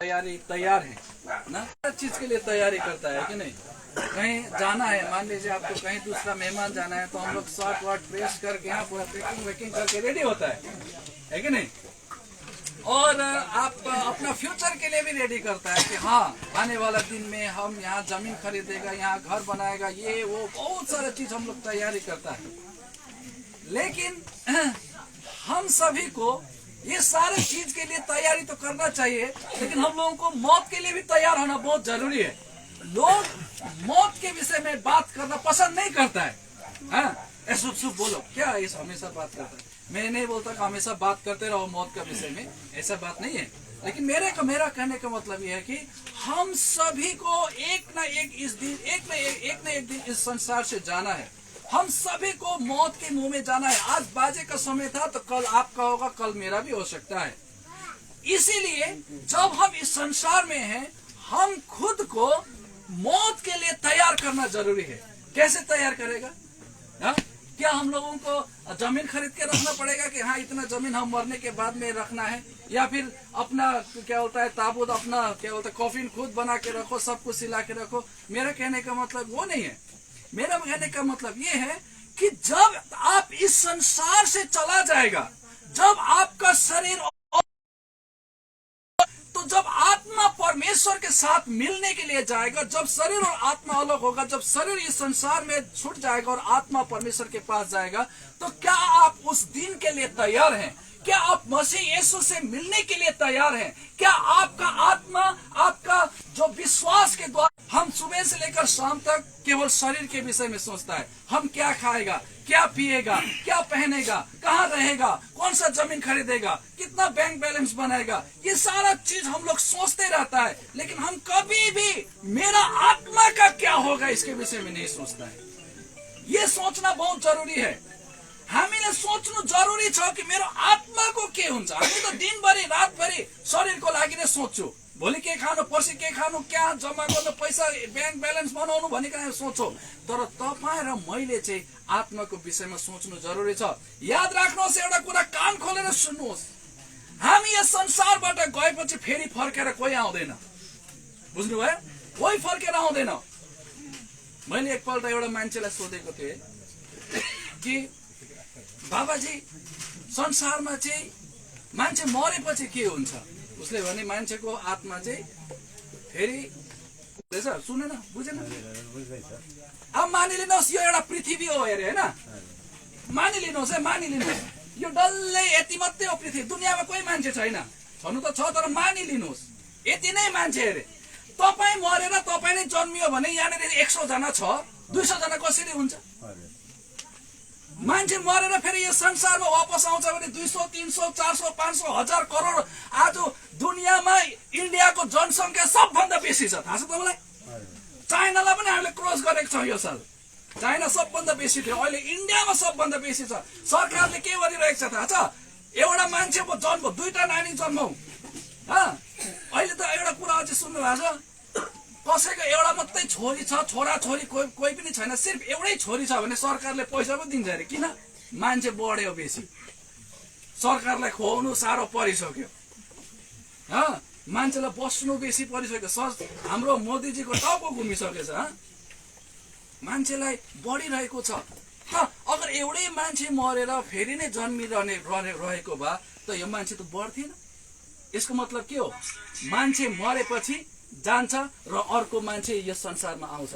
तैयार है ना, हर चीज के लिए तैयारी करता है कि नहीं। कहीं जाना है, मान लीजिए आपको कहीं दूसरा मेहमान जाना है, तो हम लोग शर्ट वर्ट प्रेस करके यहाँ पूरा पैकिंग वैकिंग करके रेडी होता है कि नहीं। और आप अपना फ्यूचर के लिए भी रेडी करता है कि हाँ आने वाला दिन में हम यहाँ जमीन खरीदेगा, यहाँ घर बनाएगा, ये वो बहुत सारा चीज हम लोग तैयारी करता है। लेकिन हम सभी को ये सारे चीज के लिए तैयारी तो करना चाहिए, लेकिन हम लोगों को मौत के लिए भी तैयार होना बहुत जरूरी है। लोग मौत के विषय में बात करना पसंद नहीं करता है। हाँ शुभ शुभ बोलो, क्या इस हमेशा बात करता है। मैं नहीं बोलता कि हमेशा बात करते रहो मौत के विषय में, ऐसा बात नहीं है। लेकिन मेरा कहने का मतलब यह है कि हम सभी को एक न एक इस दिन एक न एक दिन इस संसार से जाना है। हम सभी को मौत के मुंह में जाना है। आज बाजे का समय था तो कल आपका होगा, कल मेरा भी हो सकता है। इसीलिए जब हम इस संसार में हैं, हम खुद को मौत के लिए तैयार करना जरूरी है। कैसे तैयार करेगा? हा? क्या हम लोगों को जमीन खरीद के रखना पड़ेगा कि हाँ इतना जमीन हम मरने के बाद में रखना है, या फिर अपना क्या बोलता है ताबूत, अपना क्या बोलता है कॉफिन खुद बना के रखो, सब कुछ सिला के रखो। मेरा कहने का मतलब वो नहीं है। मेरा कहने का मतलब ये है कि जब आप इस संसार से चला जाएगा, जब आपका शरीर, तो जब आत्मा परमेश्वर के साथ मिलने के लिए जाएगा, जब शरीर और आत्मा अलग होगा, जब शरीर इस संसार में छूट जाएगा और आत्मा परमेश्वर के पास जाएगा, तो क्या आप उस दिन के लिए तैयार हैं? क्या आप मसीह यीशु से मिलने के लिए तैयार हैं? क्या आपका आत्मा, आपका जो विश्वास के द्वारा, हम सुबह से लेकर शाम तक केवल शरीर के विषय में सोचता है। हम क्या खाएगा, क्या पिएगा, क्या पहनेगा, कहाँ रहेगा, कौन सा जमीन खरीदेगा, कितना बैंक बैलेंस बनाएगा, ये सारा चीज हम लोग सोचते रहता है। लेकिन हम कभी भी मेरा आत्मा का क्या होगा इसके विषय में नहीं सोचता है। ये सोचना बहुत जरूरी है। हामीले सोच्नु जरूरी छ कि मेरो आत्मा को के हुन्छ। हामी त दिनभरि रातभरि शरीर को लागि नै सोच्छु, भोलि के खानु, पर्सि के खानु, क्या जम्मा गर्नु, पैसा बैंक बैलेंस बनाउनु भनेर सोचो। तर तपाईँ र मैले चाहिँ आत्माको विषयमा सोच्नु जरुरी छ। याद राख्नुहोस्, एउटा कुरा कान खोलेर सुन्नुहोस्, हामी यस संसारबाट गएपछि फेरि फर्केर कोही आउँदैन। बुझ्नुभयो? कोही फर्केर आउँदैन। मैले एकपल्ट एउटा मान्छेलाई सोधेको थिएँ कि बाबाजी संसारमा चाहिँ मान्छे मरेपछि के हुन्छ? उसले भने मान्छेको आत्मा चाहिँ फेरि सुनेन, बुझेन? अब मानिलिनुहोस् यो एउटा पृथ्वी हो अरे, होइन? मानिलिनुहोस् है, मानिलिनुहोस् यो डल्लै यति मात्रै हो पृथ्वी। दुनियाँमा कोही मान्छे छैन, छनु त छ, तर मानिलिनुहोस् यति नै मान्छे अरे। तपाईँ मरेर तपाईँ नै जन्मियो भने यहाँनिर 100 जना छ, 200 जना कसरी हुन्छ? मान्छे मरेर फेरि यो संसारमा वापस आउँछ भने 200, 300, 400, 500, 1000 करोड। आज दुनियाँमा इन्डियाको जनसङ्ख्या सबभन्दा बेसी छ, थाहा छ तपाईँलाई? चाइनालाई पनि हामीले क्रस गरेको छौँ यो साल। चाइना सबभन्दा बेसी थियो, अहिले इन्डियामा सबभन्दा बेसी छ। सरकारले के गरिरहेको छ थाहा छ? एउटा मान्छेको जन्म, 2टा नानी जन्माउ। अहिले त एउटा कुरा अझै सुन्नु भएको छ, कसैको एउटा मात्रै छोरी छ, छोरा छोरी कोही पनि छैन, सिर्फ एउटै छोरी छ भने सरकारले पैसा पो दिन्छ अरे। किन? मान्छे बढ्यो बेसी, सरकारलाई खुवाउनु साह्रो परिसक्यो, मान्छेलाई बस्नु बेसी परिसक्यो। हाम्रो मोदीजीको टाउको घुमिसकेछ। मान्छेलाई बढिरहेको छ। त अगर एउटै मान्छे मरेर फेरि नै जन्मिरहने रहेको भए त यो मान्छे त बढ्थेन। यसको मतलब के हो? मान्छे मरेपछि जान्छ र अर्को मान्छे यस संसारमा आउँछ,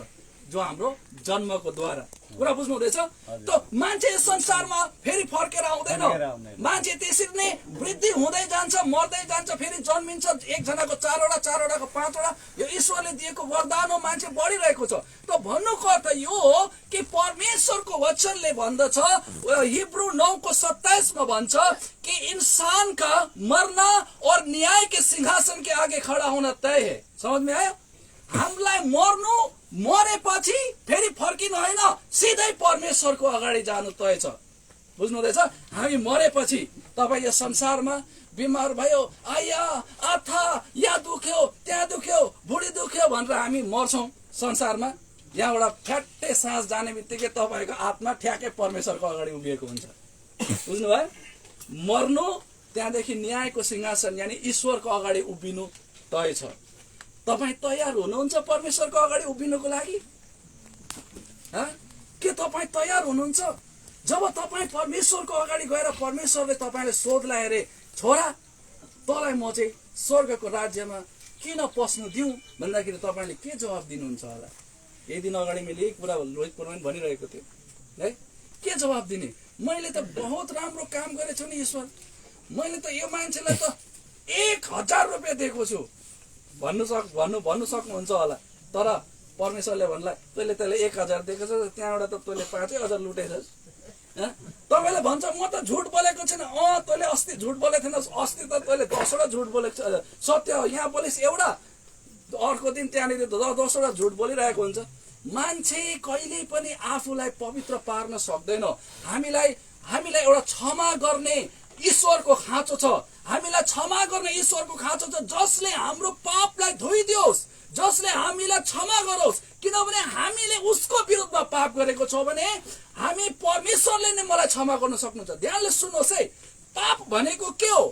जो हाम्रो जन्मको द्वारा। कुरा बुझ्नु हुँदैछ? त मान्छे यस संसारमा फेरि फर्केर आउँदैन। मान्छे त्यसरी नै वृद्धि हुँदै जान्छ, मर्दै जान्छ, फेरि जन्मिन्छ। 1 जनाको 4 वटा, 4 वटाको 5 वटा, यो ईश्वरले दिएको वरदान हो। मान्छे बढिरहेको छ। त भन्नुको अर्थ यो हो कि परमेश्वरको वचनले भन्दछ, हिब्रू 9:27 में भन्छ कि इंसान का मरना और न्याय के सिंहासन के आगे खड़ा होना तय है। समझ में आयो? हामीलाई मर्नु, मरेपछि फेरि फर्किनु होइन, सिधै परमेश्वरको अगाडि जानु तय छ। बुझ्नु हुँदैछ? हामी मरेपछि तपाईँ यो संसारमा बिमार भयो, आया आथा, यहाँ दुख्यो, त्यहाँ दुख्यो, भुँडी दुख्यो भनेर हामी मर्छौँ संसारमा। यहाँबाट फ्याट्टै सास जाने बित्तिकै तपाईँको आत्मा ठ्याक्कै परमेश्वरको अगाडि उभिएको हुन्छ। बुझ्नुभयो? मर्नु, त्यहाँदेखि न्यायको सिंहासन यानी ईश्वरको अगाडि उभिनु, तय छ। तपाईँ तयार हुनुहुन्छ परमेश्वरको अगाडि उभिनुको लागि? के तपाईँ तयार हुनुहुन्छ? जब तपाईँ परमेश्वरको अगाडि गएर परमेश्वरले तपाईँले सोधलाई अरे छोरा तँलाई म चाहिँ स्वर्गको राज्यमा किन पस्नु दिउँ भन्दाखेरि तपाईँले के जवाब दिनुहुन्छ होला? यही दिन अगाडि मैले एक कुरा रोहित पुरमाइन भनिरहेको थियो है, के जवाब दिने? मैले त बहुत राम्रो काम गरेछु नि ईश्वर, मैले त यो मान्छेलाई त 1000 रुपियाँ दिएको छु भन्नु सक्नुहुन्छ होला। तर परमेश्वरले भन्ला तैँले 1000 दिएको छ, त्यहाँबाट त तैँले 5000 लुटेछस्। तपाईँले भन्छ म त झुट बोलेको छैन। तैँले अस्ति झुट बोलेको थिएनस्, अस्ति त तैँले 10वटा झुट बोलेको छ, सत्य यहाँ बोलिस् एउटा, अर्को दिन त्यहाँनिर 10वटा झुट बोलिरहेको हुन्छ। मान्छे कहिले पनि आफूलाई पवित्र पार्न सक्दैन। हामीलाई एउटा क्षमा गर्ने ईश्वरको खाँचो छ, हामीलाई क्षमा गर्ने ईश्वरको खाँचो छ, जसले हाम्रो पापलाई धोइदियोस्, जसले हामीलाई क्षमा गरोस्। किनभने हामीले उसको विरुद्धमा पाप गरेको छौँ भने हामी परमेश्वरले नै मलाई क्षमा गर्न सक्नुहुन्छ। ध्यानले सुन्नुहोस् है, पाप भनेको के हो?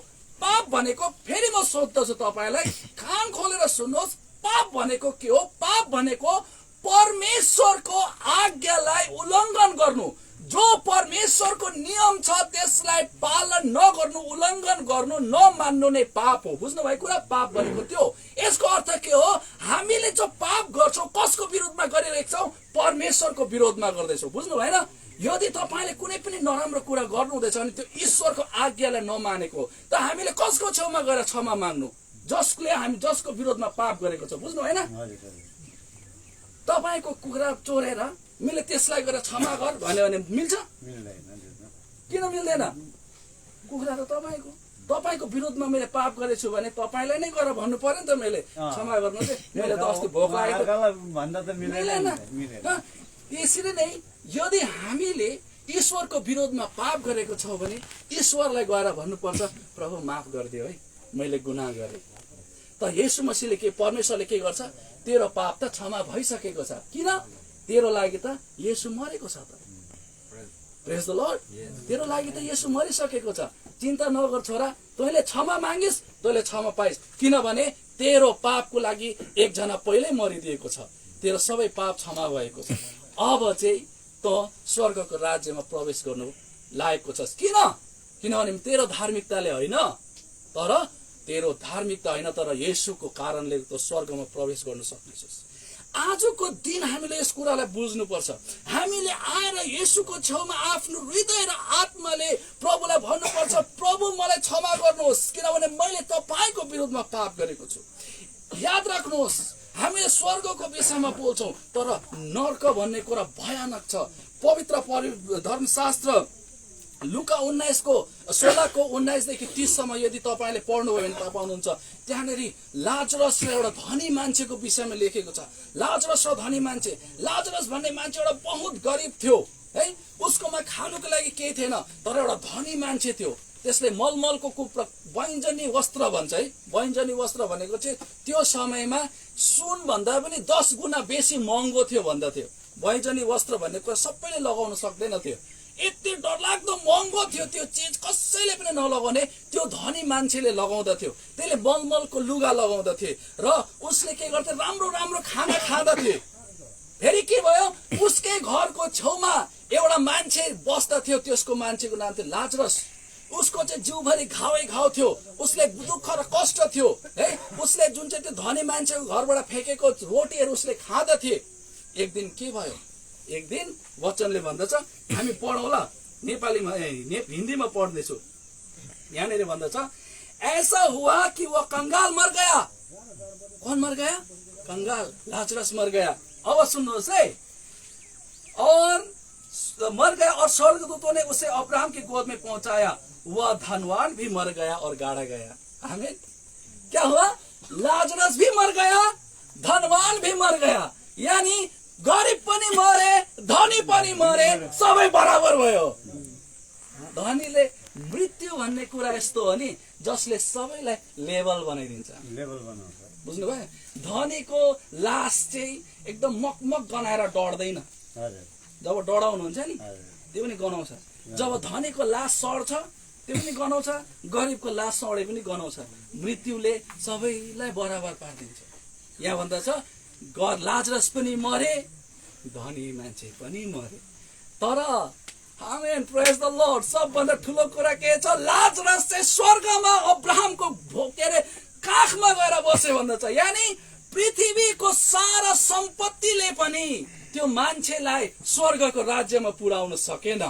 पाप भनेको, फेरि म सोध्दछु तपाईँलाई, कान खोलेर सुन्नुहोस्, पाप भनेको के हो? पाप भनेको परमेश्वरको आज्ञालाई उल्लङ्घन गर्नु। जो परमेश्वरको नियम छ त्यसलाई पालन नगर्नु, उल्लङ्घन गर्नु, नमान्नु नै पाप हो। बुझ्नुभयो कुरा? पाप भनेको त्यो। यसको अर्थ के हो? हामीले जो पाप गर्छौँ कसको विरोधमा गरिरहेको छौँ? परमेश्वरको विरोधमा गर्दैछौँ। बुझ्नु भएन? यदि तपाईँले कुनै पनि नराम्रो कुरा गर्नुहुँदैछ भने त्यो ईश्वरको आज्ञालाई नमानेको, त हामीले कसको छेउमा गएर क्षमा माग्नु? जसको विरोधमा पाप गरेको छ। बुझ्नु भएन? तपाईँको कुखुरा चोरेर मैले त्यसलाई गएर क्षमा गर भन्यो भने मिल्छ? किन मिल्दैन? कुखुरा त तपाईँको विरोधमा मैले पाप गरेछु भने तपाईँलाई नै गर भन्नु पर्यो नि त। मैले क्षमा गर्नु चाहिँ, मैले त अस्ति भोक लागेको मिलेन। यसरी नै यदि हामीले ईश्वरको विरोधमा पाप गरेको छौँ भने ईश्वरलाई गएर भन्नुपर्छ, प्रभु माफ गरिदियो है, मैले गुनाह गरेँ। त येशू मसीहले के, परमेश्वरले के गर्छ? तेरो पाप त क्षमा भइसकेको छ। किन? तेरो लागि त येशू मरेको छ। त प्रेज द लर्ड। तेरो लागि त येशू मरिसकेको छ। चिन्ता नगर छोरा, तैँले क्षमा मागिस्, तैँले क्षमा पाइस्। किनभने तेरो पापको लागि एकजना पहिल्यै मरिदिएको छ, तेरो सबै पाप क्षमा भएको छ। अब चाहिँ त स्वर्गको राज्यमा प्रवेश गर्नु लायकको छस्। किनभने तेरो धार्मिकताले होइन, तेरो धार्मिकता होइन, तर येशूको कारणले त स्वर्गमा प्रवेश गर्न सक्नेछस्। आजको दिन हामीले यस कुरालाई बुझ्नुपर्छ। हामीले आएर येशूको छेउमा आफ्नो हृदय र आत्माले प्रभुलाई भन्नुपर्छ, प्रभु मलाई क्षमा गर्नुहोस्, किनभने मैले तपाईँको विरुद्धमा पाप गरेको छु। याद राख्नुहोस्, हामीले स्वर्गको विषयमा बोल्छौँ, तर नर्क भन्ने कुरा भयानक छ। पवित्र धर्मशास्त्र लुका 19:16-19 30सम्म यदि तपाईँले पढ्नुभयो भने थाहा पाउनुहुन्छ। त्यहाँनिर लाजरस र एउटा धनी मान्छेको विषयमा लेखेको छ। लाजरस र धनी मान्छे। लाजरस भन्ने मान्छे एउटा बहुत गरिब थियो है, उसकोमा खानुको लागि केही थिएन, तर एउटा धनी मान्छे थियो। त्यसले मलमलको बैंजनी वस्त्र भन्छ है। बैंजनी वस्त्र भनेको चाहिँ त्यो समयमा सुन भन्दा पनि 10 गुणा बेसी महँगो थियो भन्दथ्यो। बैंजनी वस्त्र भन्ने कुरा सबैले लगाउन सक्दैन थियो, यति डरलाग्दो महँगो थियो त्यो चिज, कसैले पनि नलगाउने। त्यो धनी मान्छेले लगाउँदथ्यो, त्यसले मलमलको लुगा लगाउँदथे र उसले के गर्थे? राम्रो राम्रो खाना खाँदथे। फेरि के भयो? उसकै घरको छेउमा एउटा मान्छे बस्दथ्यो, त्यसको मान्छेको नाम थियो लाजरस। उसको चाहिँ जिउभरि घाउ थियो, उसले दुःख र कष्ट थियो है। उसले जुन चाहिँ त्यो धनी मान्छेको घरबाट फेकेको रोटीहरू उसले खाँदथे। एक दिन के भयो? एक दिन वचनले भन्दछ, हामी पढौँला, नेपालीमा हिन्दीमा पढ्दैछु। यहाँनिर भन्दछ, ऐसा हुआ कि वो कंगाल मर गया। कौन मर गया? कंगाल, लाजरस मर गया। अब सुन्नुहोस् है, और मर गया और स्वर्गदूतों ने उसे अब्राहम की गोद में पहुंचाया। वह धनवान भी मर गया और गाड़ा गया। आमीन। क्या हुआ? लाजरस भी मर गया, धनवान भी मर गया। यानी गरिब पनि मरे, धनी पनि मरे, सबै बराबर भयो। धनीले मृत्यु भन्ने कुरा यस्तो हो नि, जसले सबैलाई लेभल बनाइदिन्छ। लेभल बनाउँछ। बुझ्नुभयो? धनीको लास चाहिँ एकदम मकमक गनाएर डढ्दैन। जब डढाउनुहुन्छ नि त्यो पनि गनाउँछ। जब धनीको लास सर्छ त्यो पनि गनाउँछ, गरिबको लास सौडे पनि गनाउँछ। मृत्युले सबैलाई बराबर पारिदिन्छ। यहाँ भन्दछ लाजरस पनि मरे, धनी मान्छे पनि मरे, तर आमेन, प्रेज द लर्ड। सबभन्दा ठुलो कुरा के छ? लाजरस चाहिँ स्वर्गमा अब्राहमको के अरे काखमा गएर बसे भन्दछ। यानी पृथ्वीको सारा सम्पत्तिले पनि त्यो मान्छेलाई स्वर्गको राज्यमा पुर्याउन सकेन।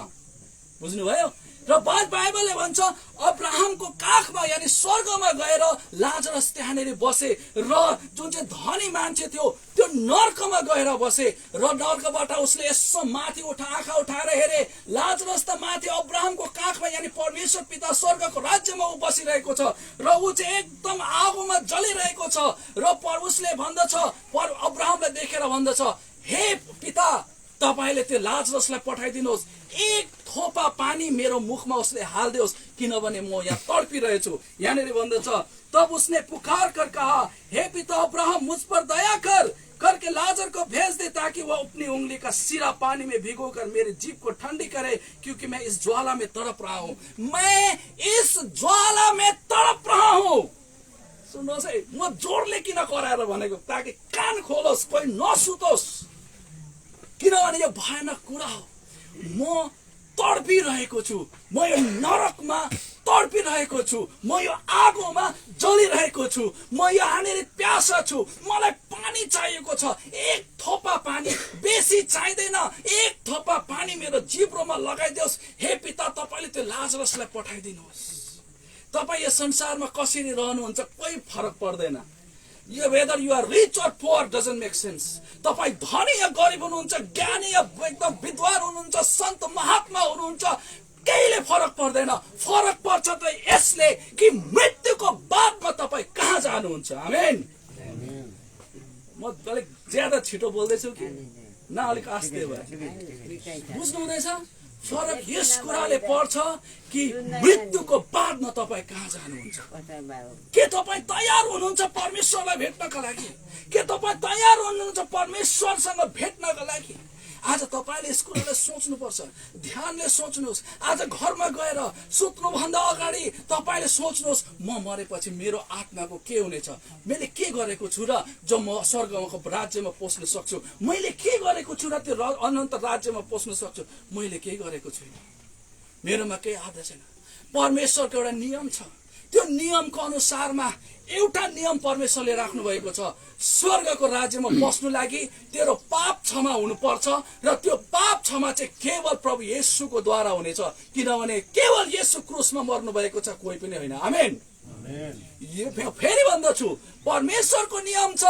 बुझ्नुभयो? र बाइबलले भन्छ अब्राहमको काखमा यानी स्वर्गमा गएर लाजरस त्यहाँनिर बसे, र जुन चाहिँ धनी मान्छे थियो त्यो नर्कमा गएर बसे, र नर्कबाट उसले यसो माथि आँखा उठाएर हेरे, लाजरस त माथि अब्राहमको काखमा यानी परमेश्वर पिता स्वर्गको राज्यमा ऊ बसिरहेको छ, र ऊ चाहिँ एकदम आगोमा जलिरहेको छ। र उसले भन्दछ, अब्राहमलाई देखेर भन्दछ, हे पिता, तपाईले त्यो लाजरसलाई पठाइदिनुहोस्, एक थोपा पानी मेरो मुखमा उसले हालिदियोस्, किनभने म यहाँ तडपिरहेछु। यहाँनिर भन्दछ, तब उसने पुकार कर कहा, हे पिता अब्राहम, मुझ पर दया करके लाजर को भेज दे, ताकि वह अपनी उंगली का सिरा पानी में भिगोकर मेरी जीभ को ठंडी करे, क्योंकि मैं इस ज्वाला में तड़प रहा हूँ। मैं इस ज्वाला में तड़प रहा हूँ। सुन्नुहोस् है, म जोडले किन कराएर भनेको, ताकि कान खोलोस्, कोही नसुतोस्, किनभने यो भयानक कुरा हो। म तडपिरहेको छु, म यो नरकमा तडपिरहेको छु, म यो आगोमा जलिरहेको छु, म यो हानेर प्यासा छु, मलाई पानी चाहिएको छ, एक थोपा पानी, बेसी चाहिँदैन, एक थोपा पानी मेरो जिब्रोमा लगाइदियोस्। हे पिता, तपाईले त्यो लाजरसलाई पठाइदिनुहोस्। तपाईँ यो संसारमा कसरी रहनुहुन्छ कोही फरक पर्दैन। Whether you are rich or poor doesn't make sense. तपाईँ धनी या गरिब हुनुहुन्छ, ज्ञानी या एकदम विद्वान हुनुहुन्छ, सन्त महात्मा हुनुहुन्छ, केहीले फरक पर्दैन। फरक पर्छ त यसले कि मृत्युको बादमा तपाईँ कहाँ जानुहुन्छ। आमेन। म अलिक ज्यादा छिटो बोल्दैछु कि न अलिक आस्ते भयो? बुझ्नु हुँदैछ? फरक यस कुराले पर्छ कि मृत्युको बादमा तपाईँ कहाँ जानुहुन्छ। के तपाईँ तयार हुनुहुन्छ परमेश्वरलाई भेट्नका लागि? के तपाईँ तयार हुनुहुन्छ परमेश्वरसँग भेट्नका लागि? आज तपाईले यस कुरालाई सोच्नुपर्छ, ध्यानले सोच्नुहोस्। आज घरमा गएर सुत्नुभन्दा अगाडि तपाईले सोच्नुहोस्, म मरेपछि मेरो आत्माको के हुनेछ, मैले के गरेको छु र जो म स्वर्गको राज्यमा पस्न सक्छु, मैले के गरेको छु र त्यो अनन्त राज्यमा पस्न सक्छु, मैले के गरेको छैन, मेरोमा केही आधा छैन। परमेश्वरको एउटा नियम छ, त्यो नियमको अनुसारमा एउटा नियम परमेश्वरले राख्नु भएको छ। स्वर्गको राज्यमा पस्नु लागि तेरो पाप क्षमा हुनुपर्छ, र त्यो पाप क्षमा चाहिँ केवल प्रभु येशूको द्वारा हुनेछ, किनभने केवल येशू क्रुसमा मर्नु भएको छ, कोही पनि होइन। आमेन। फेरि भन्दछु, परमेश्वरको नियम छ,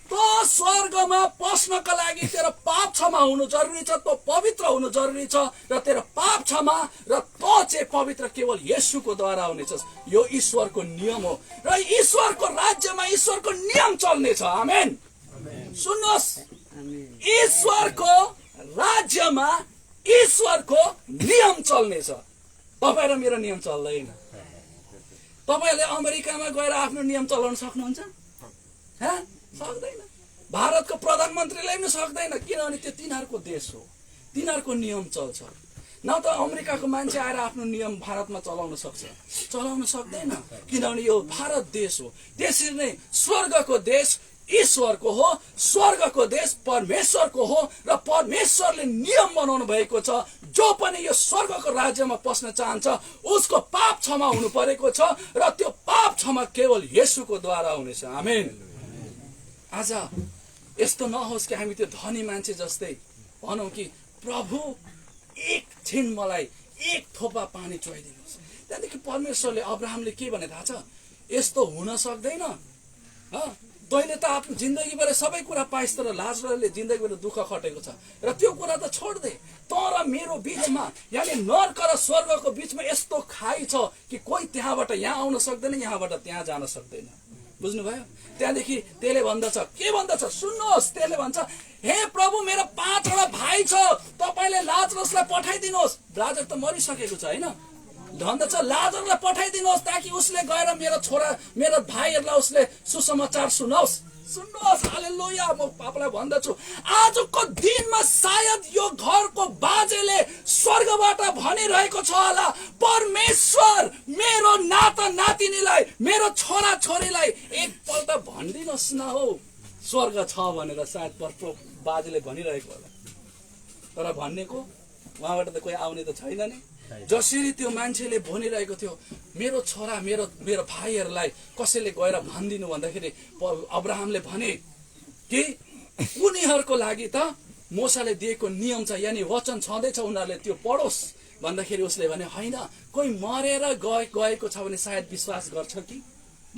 त स्वर्गमा पस्नका लागि तेरो पाप क्षमा हुनु जरुरी छ, त पवित्र हुनु जरुरी छ, र तेरो पाप क्षमा र त चाहिँ पवित्र केवल येशूको द्वारा हुनेछ। यो ईश्वरको नियम हो, र ईश्वरको राज्यमा ईश्वरको नियम चल्नेछ। आमेन। सुन्नुहोस्, ईश्वरको राज्यमा ईश्वरको नियम चल्नेछ। तपाईँ र मेरो नियम चल्दैन। तपाईले अमेरिकामा गएर आफ्नो नियम चलाउन सक्नुहुन्छ? सक्दैन। भारतको प्रधानमन्त्रीले पनि सक्दैन, किनभने त्यो तिनीहरूको देश हो, तिनीहरूको नियम चल्छ। न त अमेरिकाको मान्छे आएर आफ्नो नियम भारतमा चलाउन सक्छ, चलाउन सक्दैन, किनभने यो भारत देश हो। त्यसरी नै स्वर्गको देश ईश्वरको हो, स्वर्गको देश परमेश्वरको हो, र परमेश्वरले नियम बनाउनु भएको छ। जो पनि यो स्वर्गको राज्यमा पस्न चाहन्छ उसको पाप क्षमा हुनु परेको छ, र त्यो पाप क्षमा केवल येशूको द्वारा हुनेछ। आमेन। आज यस्तो नहोस् कि हामी त्यो धनी मान्छे जस्तै भनौँ कि प्रभु एकछिन मलाई एक थोपा पानी चुहाइदिनुहोस्। त्यहाँदेखि परमेश्वरले अब्राहमले के भने थाहा छ? यस्तो हुन सक्दैन। तैँले त आफ्नो जिन्दगीबाट सबै कुरा पाइस्, तर लाजरले जिन्दगीबाट दुःख खटेको छ, र त्यो कुरा त छोड्दे। तर मेरो बिचमा यानी नर्क र स्वर्गको बिचमा यस्तो खाई छ कि कोही त्यहाँबाट यहाँ आउन सक्दैन, यहाँबाट त्यहाँ जान सक्दैन। बुझ्नुभयो? त्यहाँदेखि त्यसले भन्दछ, के भन्दछ सुन्नुहोस्, त्यसले भन्छ, हे प्रभु, मेरो 5 वटा भाइ छ, तपाईले लाजरसलाई पठाइदिनुहोस्। लाजर त मरिसकेको छ होइन, भन्दछ लाजरलाई पठाइदिनुहोस् ताकि उसले गएर मेरो छोरा मेरो भाइहरूलाई उसले सुसमाचार सुनाओस्। सुन्नुहोस्, हालेलुया। म पापालाई भन्दछु आजको दिनमा सायद यो घरको बाजेले स्वर्गबाट भनिरहेको छ होला, परमेश्वर मेरो नाता नातिनीलाई मेरो छोरा छोरीलाई एकपल्ट भनिदिनुहोस् न हौ स्वर्ग छ भनेर। सायद बाजेले भनिरहेको होला, तर भन्नेको उहाँबाट त कोही आउने त छैन नि। जसरी त्यो मान्छेले भनिरहेको थियो मेरो छोरा मेरो भाइहरूलाई कसैले गएर भनिदिनु भन्दाखेरि अब्राहमले भने कि उनीहरूको लागि त मोसाले दिएको नियम छ, यानि वचन छँदैछ, उनीहरूले त्यो पढोस् भन्दाखेरि उसले भने होइन, कोही मरेर गएको छ भने सायद विश्वास गर्छ कि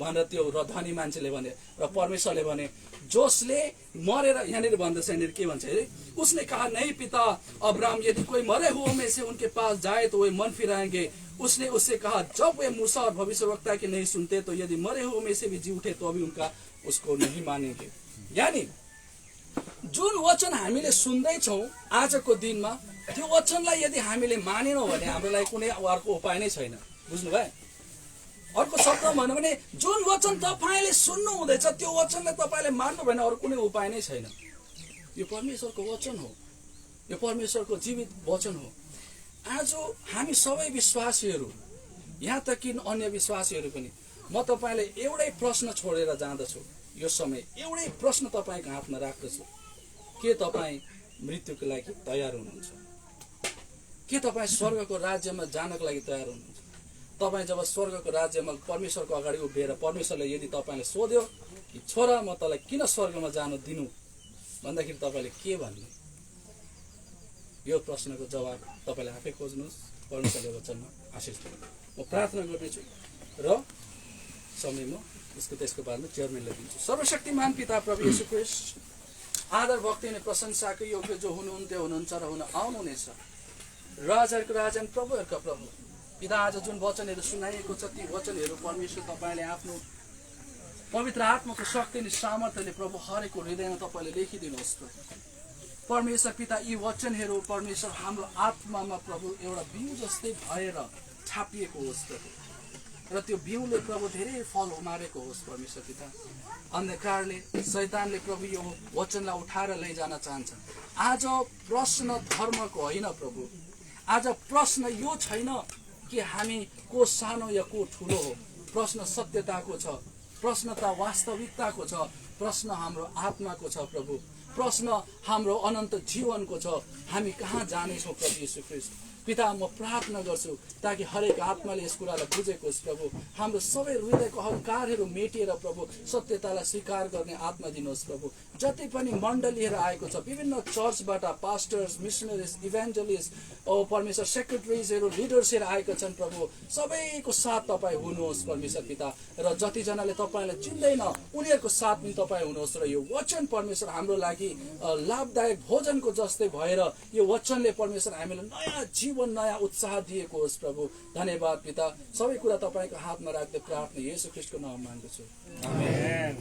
भनेर त्यो र धनी मान्छेले भने। र परमेश्वरले भने जसले मरेर, यहाँनिर भन्दछ, यहाँनिर के भन्छ अरे, उसने कहा नहीं पिता अब्राहम, यदि कोई मरे हुए में से उनके पास जाए तो वे मन फिराएंगे। उसने उससे कहा जब वे मूसा और भविष्यवक्ता की नहीं सुनते तो यदि मरे हुए में से भी जी उठे तो अभी उनका उसको नहीं मानेंगे। यानी जुन वचन हामीले सुन्दैछौँ आजको दिनमा, त्यो वचनलाई यदि हामीले मानेनौँ भने हाम्रो लागि कुनै अर्को उपाय नै छैन। बुझ्नुभयो? अर्को शब्दमा भन्नु भने जुन वचन तपाईँले सुन्नु हुँदैछ त्यो वचनलाई तपाईँले मान्नु भएन, अरू कुनै उपाय नै छैन। यो परमेश्वरको वचन हो, यो परमेश्वरको जीवित वचन हो। आज हामी सबै विश्वासीहरू, यहाँ तक कि अन्य विश्वासीहरू पनि, म तपाईँलाई एउटै प्रश्न छोडेर जाँदछु यो समय। एउटै प्रश्न तपाईँको हातमा राख्दछु, के तपाईँ मृत्युको लागि तयार हुनुहुन्छ? के तपाईँ स्वर्गको राज्यमा जानको लागि तयार हुनुहुन्छ? तपाईँ जब स्वर्गको राज्यमा परमेश्वरको अगाडि उभिएर परमेश्वरले यदि तपाईँले सोध्यो कि छोरा म तँलाई किन स्वर्गमा जानु दिनु भन्दाखेरि तपाईँले के भन्नु? यो प्रश्नको जवाब तपाईँले आफै खोज्नुहोस्। परमेश्वरले वचनमा आशिष दिनु। म प्रार्थना गर्नेछु र समय म त्यसको बादमा चेयरम्यानलाई दिन्छु। सर्वशक्तिमान पिता प्रभु येशू ख्रीष्ट, आदर भक्ति अनि प्रशंसाको योग्य जो हुनुहुन्थ्यो, हुनुहुन्छ र हुन आउनुहुनेछ, राजाहरूको राजा अनि प्रभुहरूका प्रभु पिता, आज जुन वचनहरू सुनाइएको छ ती वचनहरू परमेश्वर तपाईँले आफ्नो पवित्र आत्माको शक्ति अनि सामर्थ्यले प्रभु हरेको हृदयमा तपाईँले लेखिदिनुहोस्। परमेश्वर पिता, यी वचनहरू परमेश्वर हाम्रो आत्मामा प्रभु एउटा बिउ जस्तै भएर छापिएको होस् प्रभु, र त्यो बिउले प्रभु धेरै फल उमारेको होस्। परमेश्वर पिता, अन्धकारले शैतानले प्रभु यो वचनलाई उठाएर लैजान चाहन्छ। आज प्रश्न धर्मको होइन प्रभु, आज प्रश्न यो छैन कि हामी को सानो या को ठुलो हो। प्रश्न सत्यताको छ, प्रश्न त वास्तविकताको छ, प्रश्न हाम्रो आत्माको छ प्रभु, प्रश्न हाम्रो अनन्त जीवनको छ, हामी कहाँ जानेछौँ प्रभु येशू ख्रीष्ट। पिता, म प्रार्थना गर्छु ताकि हरेक आत्माले यस कुरालाई बुझेको होस् प्रभु। हाम्रो सबै हृदयको अहङ्कारहरू मेटिएर प्रभु सत्यतालाई स्वीकार गर्ने आत्मा दिनुहोस् प्रभु। जति पनि मण्डलीहरू आएको छ, विभिन्न चर्चबाट पास्टर्स, मिसनरिज, इभान्जलिस्ट, परमेश्वर सेक्रेटरिजहरू, लिडर्सहरू आएका छन् प्रभु, सबैको साथ तपाईँ हुनुहोस् परमेश्वर पिता। र जतिजनाले तपाईँलाई चिन्दैन उनीहरूको साथ पनि तपाईँ हुनुहोस्। र यो वचन परमेश्वर हाम्रो लागि लाभदायक भोजनको जस्तै भएर यो वचनले परमेश्वर हामीलाई नयाँ जीवन, नयाँ उत्साह दिएको होस् प्रभु। धन्यवाद पिता, सबै कुरा तपाईँको हातमा राख्दै प्रार्थना येशू ख्रीष्टको नाममा माग्दछु, आमेन।